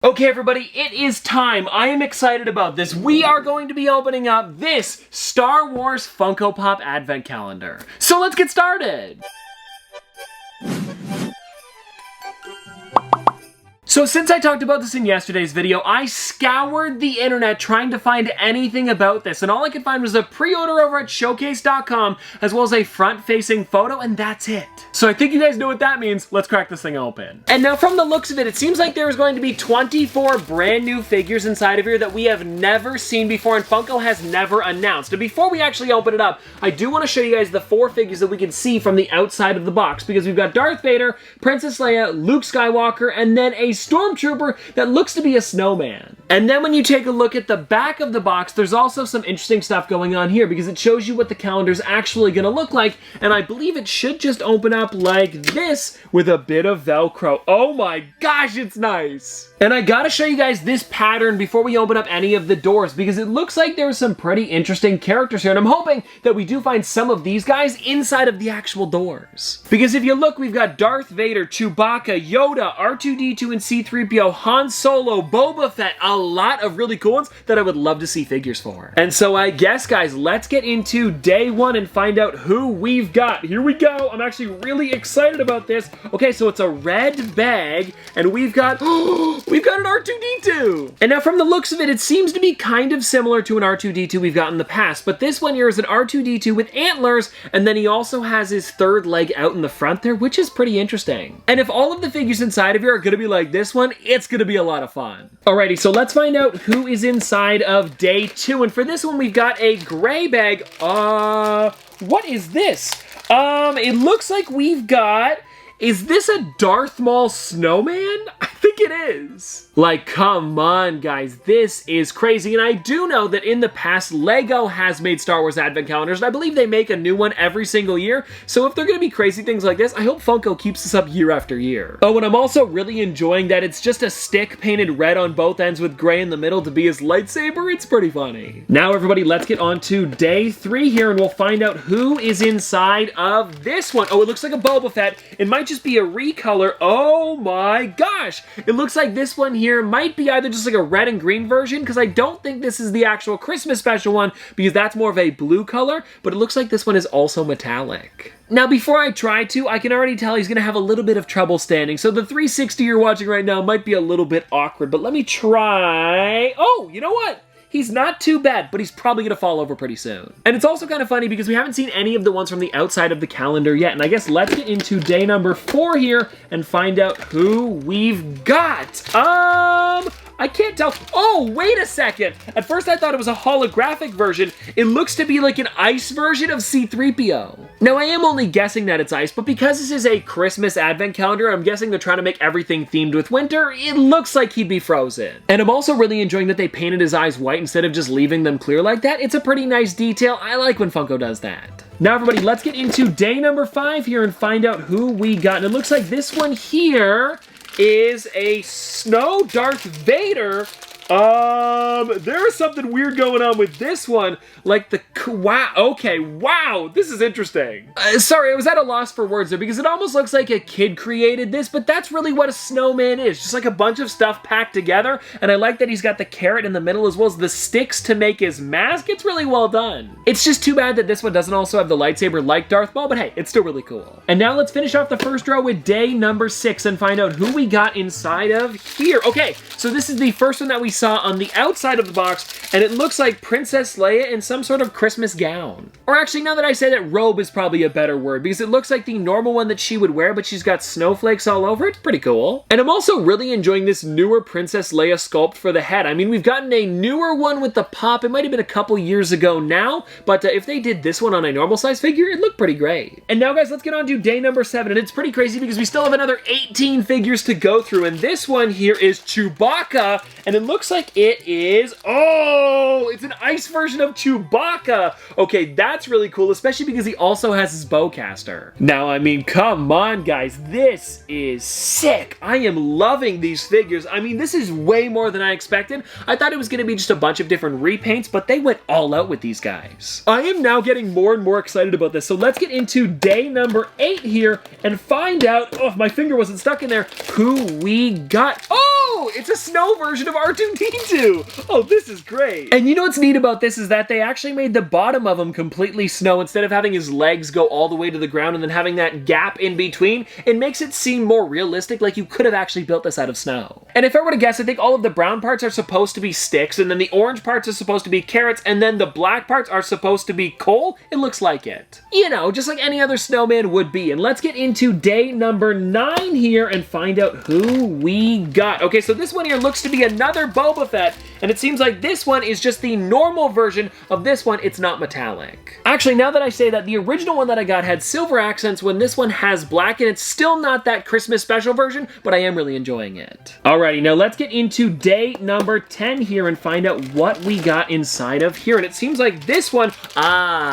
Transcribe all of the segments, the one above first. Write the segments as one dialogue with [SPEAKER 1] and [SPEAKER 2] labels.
[SPEAKER 1] Okay, everybody, it is time. I am excited about this. We are going to be opening up this Star Wars Funko Pop Advent Calendar. So let's get started. So since I talked about this in yesterday's video, I scoured the internet trying to find anything about this, and all I could find was a pre-order over at showcase.com, as well as a front-facing photo, and that's it. So I think you guys know what that means. Let's crack this thing open. And now from the looks of it, it seems like there is going to be 24 brand new figures inside of here that we have never seen before, and Funko has never announced. And before we actually open it up, I do want to show you guys the 4 figures that we can see from the outside of the box, because we've got Darth Vader, Princess Leia, Luke Skywalker, and then a Stormtrooper that looks to be a snowman. And then when you take a look at the back of the box, there's also some interesting stuff going on here because it shows you what the calendar's actually going to look like, and I believe it should just open up like this with a bit of Velcro. Oh my gosh, it's nice! And I gotta show you guys this pattern before we open up any of the doors because it looks like there's some pretty interesting characters here, and I'm hoping that we do find some of these guys inside of the actual doors. Because if you look, we've got Darth Vader, Chewbacca, Yoda, R2-D2 and C-3PO, Han Solo, Boba Fett, a lot of really cool ones that I would love to see figures for. And so I guess, guys, let's get into day one and find out who we've got. Here we go. I'm actually really excited about this. Okay, so it's a red bag, and we've got an R2-D2! And now from the looks of it, it seems to be kind of similar to an R2-D2 we've got in the past, but this one here is an R2-D2 with antlers, and then he also has his third leg out in the front there, which is pretty interesting. And if all of the figures inside of here are gonna be like this one, it's gonna be a lot of fun. Alrighty, so let's find out who is inside of day 2, and for this one we've got a gray bag. What is this? It looks like we've got... Is this a Darth Maul snowman? I think it is. Like, come on, guys. This is crazy. And I do know that in the past, Lego has made Star Wars Advent Calendars, and I believe they make a new one every single year. So if they're going to be crazy things like this, I hope Funko keeps this up year after year. Oh, and I'm also really enjoying that it's just a stick painted red on both ends with gray in the middle to be his lightsaber. It's pretty funny. Now, everybody, let's get on to day 3 here, and we'll find out who is inside of this one. Oh, it looks like a Boba Fett. It might just be a recolor. Oh my gosh! It looks like this one here might be either just like a red and green version, because I don't think this is the actual Christmas special one, because that's more of a blue color, but it looks like this one is also metallic. Now, before I try to, I can already tell he's gonna have a little bit of trouble standing, so the 360 you're watching right now might be a little bit awkward, but let me try. Oh, you know what? He's not too bad, but he's probably gonna fall over pretty soon. And it's also kind of funny because we haven't seen any of the ones from the outside of the calendar yet, and I guess let's get into day number 4 here and find out who we've got. I can't tell. Oh, wait a second. At first I thought it was a holographic version. It looks to be like an ice version of C-3PO. Now, I am only guessing that it's ice, but because this is a Christmas advent calendar, I'm guessing they're trying to make everything themed with winter, it looks like he'd be frozen. And I'm also really enjoying that they painted his eyes white instead of just leaving them clear like that. It's a pretty nice detail. I like when Funko does that. Now, everybody, let's get into day number 5 here and find out who we got. And it looks like this one here is a snow Darth Vader. There's something weird going on with this one. Like the, wow, okay, wow, this is interesting. Sorry, I was at a loss for words there because it almost looks like a kid created this, but that's really what a snowman is. Just like a bunch of stuff packed together, and I like that he's got the carrot in the middle as well as the sticks to make his mask. It's really well done. It's just too bad that this one doesn't also have the lightsaber like Darth Maul, but hey, it's still really cool. And now let's finish off the first row with day number 6 and find out who we got inside of here. Okay, so this is the first one that we saw on the outside of the box, and it looks like Princess Leia in some sort of Christmas gown. Or actually, now that I say that, robe is probably a better word, because it looks like the normal one that she would wear, but she's got snowflakes all over it. It's pretty cool. And I'm also really enjoying this newer Princess Leia sculpt for the head. I mean, we've gotten a newer one with the pop. It might have been a couple years ago now, but if they did this one on a normal size figure, it looked pretty great. And now, guys, let's get on to day number 7, and it's pretty crazy because we still have another 18 figures to go through, and this one here is Chewbacca, and it looks looks like it is, oh, it's an ice version of Chewbacca. Okay, that's really cool, especially because he also has his bowcaster. Now, I mean, come on, guys, this is sick. I am loving these figures. I mean, this is way more than I expected. I thought it was going to be just a bunch of different repaints, but they went all out with these guys. I am now getting more and more excited about this, so let's get into day number 8 here and find out, oh, if my finger wasn't stuck in there, who we got. Oh, it's a snow version of R2-D2. Oh, this is great. And you know what's neat about this is that they actually made the bottom of him completely snow. Instead of having his legs go all the way to the ground and then having that gap in between, it makes it seem more realistic, like you could have actually built this out of snow. And if I were to guess, I think all of the brown parts are supposed to be sticks, and then the orange parts are supposed to be carrots, and then the black parts are supposed to be coal. It looks like it. You know, just like any other snowman would be. And let's get into day number 9 here and find out who we got. Okay, so this one here looks to be another Boba Fett, and it seems like this one is just the normal version of this one. It's not metallic. Actually, now that I say that, the original one that I got had silver accents when this one has black, and it's still not that Christmas special version, but I am really enjoying it. Alrighty, now let's get into day number 10 here and find out what we got inside of here. And it seems like this one,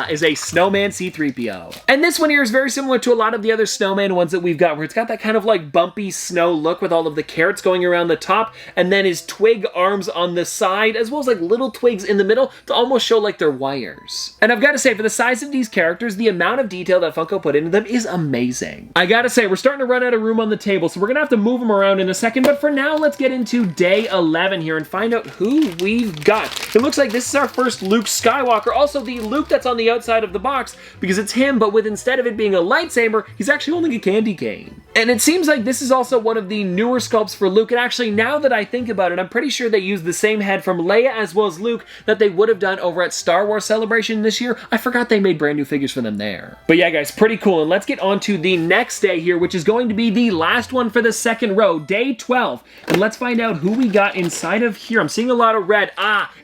[SPEAKER 1] is a Snowman C-3PO. And this one here is very similar to a lot of the other Snowman ones that we've got, where it's got that kind of like bumpy snow look with all of the carrots going around the top, and then his twig arms on the side, as well as like little twigs in the middle to almost show like they're wires. And I've got to say, for the size of these characters, the amount of detail that Funko put into them is amazing. I gotta say, we're starting to run out of room on the table, so we're gonna have to move them around in a second, but for now, let's get into day 11 here and find out who we've got. It looks like this is our first Luke Skywalker, also the Luke that's on the outside of the box, because it's him, but with instead of it being a lightsaber, he's actually holding a candy cane. And it seems like this is also one of the newer sculpts for Luke, and actually, now that I think about it, I'm pretty sure they used the same head from Leia as well as Luke that they would have done over at Star Wars Celebration this year. I forgot they made brand new figures for them there. But yeah, guys, pretty cool. And let's get on to the next day here, which is going to be the last one for the second row, day 12. And let's find out who we got inside of here. I'm seeing a lot of red.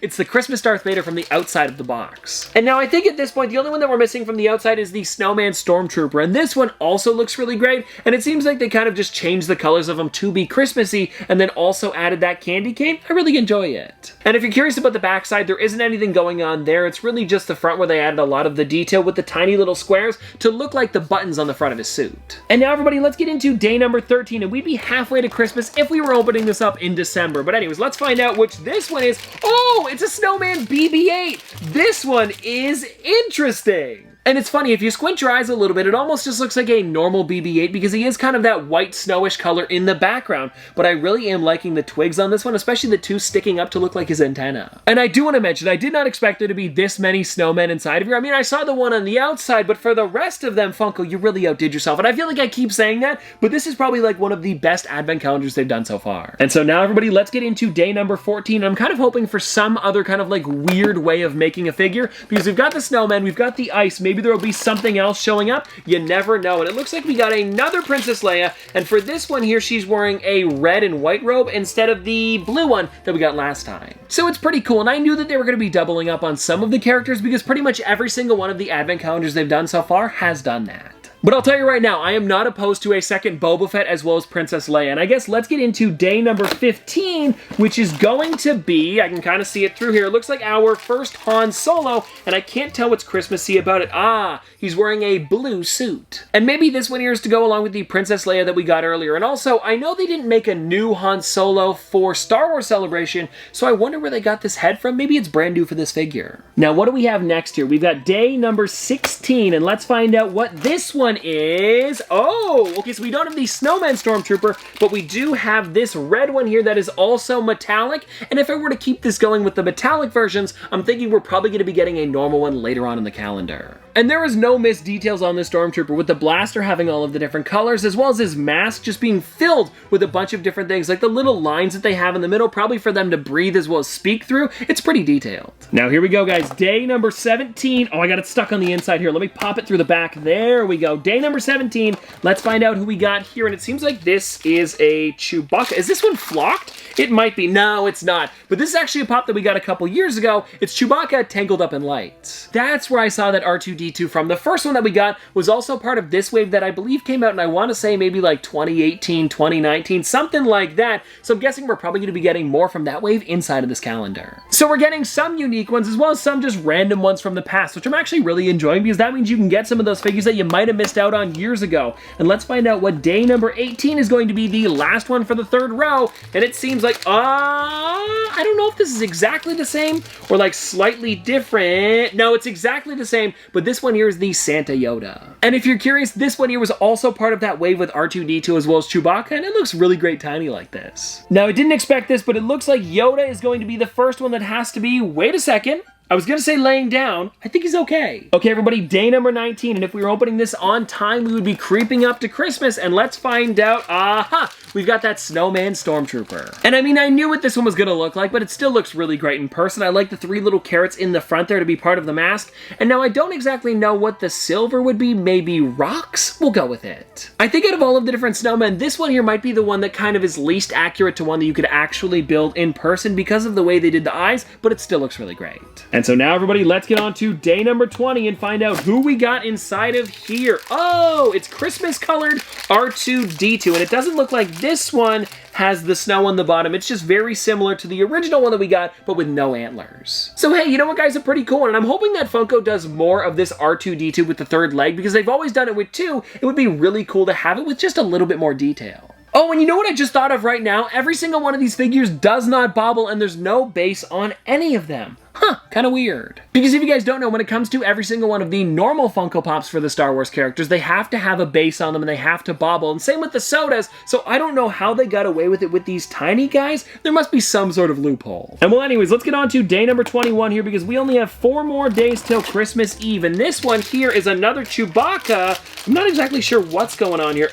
[SPEAKER 1] It's the Christmas Darth Vader from the outside of the box. And now I think at this point, the only one that we're missing from the outside is the Snowman Stormtrooper. And this one also looks really great. And it seems like they kind of just changed the colors of them to be Christmassy and then also added that candy cane. I really enjoy it. And if you're curious about the backside, there isn't anything going on there. It's really just the front where they added a lot of the detail with the tiny little squares to look like the buttons on the front of his suit. And now everybody, let's get into day number 13, and we'd be halfway to Christmas if we were opening this up in December. But anyways, let's find out which this one is. Oh, it's a Snowman BB-8. This one is interesting. And it's funny, if you squint your eyes a little bit, it almost just looks like a normal BB-8 because he is kind of that white snowish color in the background. But I really am liking the twigs on this one, especially the two sticking up to look like his antenna. And I do want to mention, I did not expect there to be this many snowmen inside of here. I mean, I saw the one on the outside, but for the rest of them, Funko, you really outdid yourself. And I feel like I keep saying that, but this is probably like one of the best advent calendars they've done so far. And so now, everybody, let's get into day number 14. I'm kind of hoping for some other kind of like weird way of making a figure, because we've got the snowman, we've got the ice, maybe there will be something else showing up. You never know. And it looks like we got another Princess Leia, and for this one here, she's wearing a red and white robe instead of the blue one that we got last time. So it's pretty cool, and I knew that they were going to be doubling up on some of the characters because pretty much every single one of the advent calendars they've done so far has done that. But I'll tell you right now, I am not opposed to a second Boba Fett as well as Princess Leia. And I guess let's get into day number 15, which is going to be, I can kind of see it through here, it looks like our first Han Solo, and I can't tell what's Christmassy about it. He's wearing a blue suit. And maybe this one here is to go along with the Princess Leia that we got earlier. And also, I know they didn't make a new Han Solo for Star Wars Celebration, so I wonder where they got this head from. Maybe it's brand new for this figure. Now, what do we have next here? We've got day number 16, and let's find out what this one is. Oh, okay, so we don't have the Snowman Stormtrooper, but we do have this red one here that is also metallic, and if I were to keep this going with the metallic versions, I'm thinking we're probably going to be getting a normal one later on in the calendar. And there is no missed details on this Stormtrooper, with the blaster having all of the different colors, as well as his mask just being filled with a bunch of different things, like the little lines that they have in the middle, probably for them to breathe as well as speak through. It's pretty detailed. Now here we go, guys. Day number 17. Oh, I got it stuck on the inside here. Let me pop it through the back. There we go. day number 17. Let's find out who we got here. And it seems like this is a Chewbacca. Is this one flocked? It might be. No, it's not. But this is actually a pop that we got a couple years ago. It's Chewbacca tangled up in lights. That's where I saw that R2-D2 from. The first one that we got was also part of this wave that I believe came out, and I want to say maybe like 2018, 2019, something like that. So I'm guessing we're probably going to be getting more from that wave inside of this calendar. So we're getting some unique ones as well as some just random ones from the past, which I'm actually really enjoying because that means you can get some of those figures that you might have missed out on years ago. And let's find out what day number 18 is going to be, the last one for the third row. And it seems like, I don't know if this is exactly the same or like slightly different. No, it's exactly the same, but this one here is the Santa Yoda. And if you're curious, this one here was also part of that wave with R2-D2 as well as Chewbacca, and it looks really great tiny like this. Now, I didn't expect this, but it looks like Yoda is going to be the first one that has to be, wait a second, I was gonna say laying down. I think he's okay. Okay, everybody, day number 19, and if we were opening this on time, we would be creeping up to Christmas, and let's find out. Aha! We've got that Snowman Stormtrooper. And I mean, I knew what this one was gonna look like, but it still looks really great in person. I like the 3 little carrots in the front there to be part of the mask. And now I don't exactly know what the silver would be. Maybe rocks? We'll go with it. I think out of all of the different snowmen, this one here might be the one that kind of is least accurate to one that you could actually build in person because of the way they did the eyes, but it still looks really great. And so now, everybody, let's get on to day number 20 and find out who we got inside of here. Oh, it's Christmas-colored R2-D2, and it doesn't look like this one has the snow on the bottom. It's just very similar to the original one that we got, but with no antlers. So hey, you know what, guys? A pretty cool one, and I'm hoping that Funko does more of this R2-D2 with the third leg, because they've always done it with 2. It would be really cool to have it with just a little bit more detail. Oh, and you know what I just thought of right now? Every single one of these figures does not bobble, and there's no base on any of them. Huh, kind of weird. Because if you guys don't know, when it comes to every single one of the normal Funko Pops for the Star Wars characters, they have to have a base on them and they have to bobble, and same with the sodas, so I don't know how they got away with it with these tiny guys. There must be some sort of loophole. And well, anyways, let's get on to day number 21 here, because we only have 4 more days till Christmas Eve, and this one here is another Chewbacca. I'm not exactly sure what's going on here.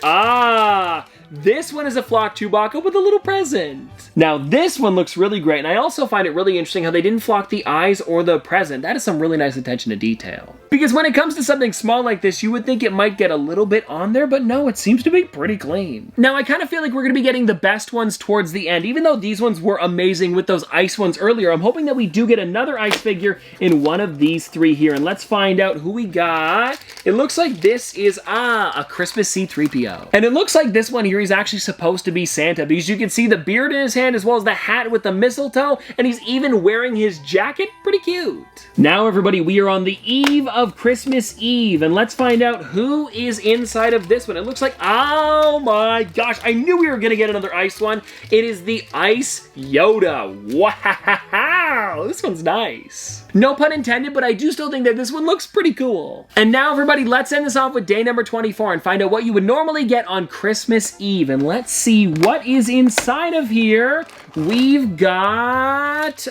[SPEAKER 1] This one is a flock Chewbacca with a little present. Now, this one looks really great, and I also find it really interesting how they didn't flock the eyes or the present. That is some really nice attention to detail. Because when it comes to something small like this, you would think it might get a little bit on there, but no, it seems to be pretty clean. Now, I kind of feel like we're going to be getting the best ones towards the end. Even though these ones were amazing with those ice ones earlier, I'm hoping that we do get another ice figure in one of these 3 here, and let's find out who we got. It looks like this is, a Christmas C-3PO. And it looks like this one here, he's actually supposed to be Santa, because you can see the beard in his hand as well as the hat with the mistletoe, and he's even wearing his jacket. Pretty cute. Now, everybody, we are on the eve of Christmas Eve, and let's find out who is inside of this one. It looks like, oh my gosh, I knew we were gonna get another ice one. It is the Ice Yoda. Wow, this one's nice. No pun intended, but I do still think that this one looks pretty cool. And now, everybody, let's end this off with day number 24 and find out what you would normally get on Christmas Eve. And let's see what is inside of here. We've got,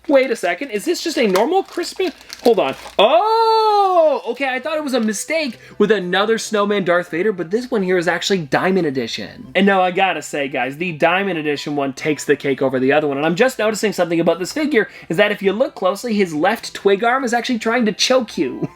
[SPEAKER 1] wait a second. Is this just a normal Christmas? Hold on. Oh, okay, I thought it was a mistake with another Snowman Darth Vader, but this one here is actually Diamond Edition. And now I gotta say, guys, the Diamond Edition one takes the cake over the other one. And I'm just noticing something about this figure is that if you look closely, his left twig arm is actually trying to choke you.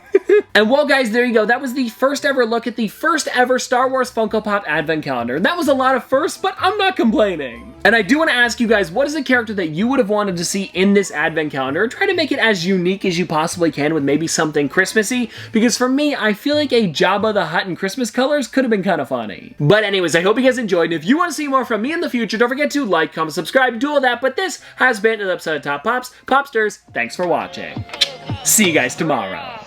[SPEAKER 1] And well, guys, there you go. That was the first ever look at the first ever Star Wars Funko Pop Advent Calendar. That was a lot of firsts, but I'm not complaining. And I do want to ask you guys, what is a character that you would have wanted to see in this Advent Calendar? Try to make it as unique as you possibly can with maybe something Christmassy, because for me, I feel like a Jabba the Hutt in Christmas colors could have been kind of funny. But anyways, I hope you guys enjoyed, and if you want to see more from me in the future, don't forget to like, comment, subscribe, do all that. But this has been an episode of Top Pops. Popsters, thanks for watching. See you guys tomorrow.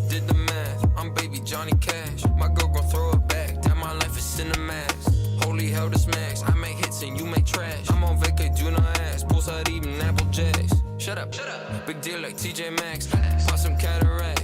[SPEAKER 2] Did the math, I'm baby Johnny Cash. My girl gon' throw it back. That my life is cinemax. Holy hell, this max. I make hits and you make trash. I'm on vacay, do not ask. Poolside eating Apple Jacks. Shut up, big deal like TJ Maxx. Pop some Catharines.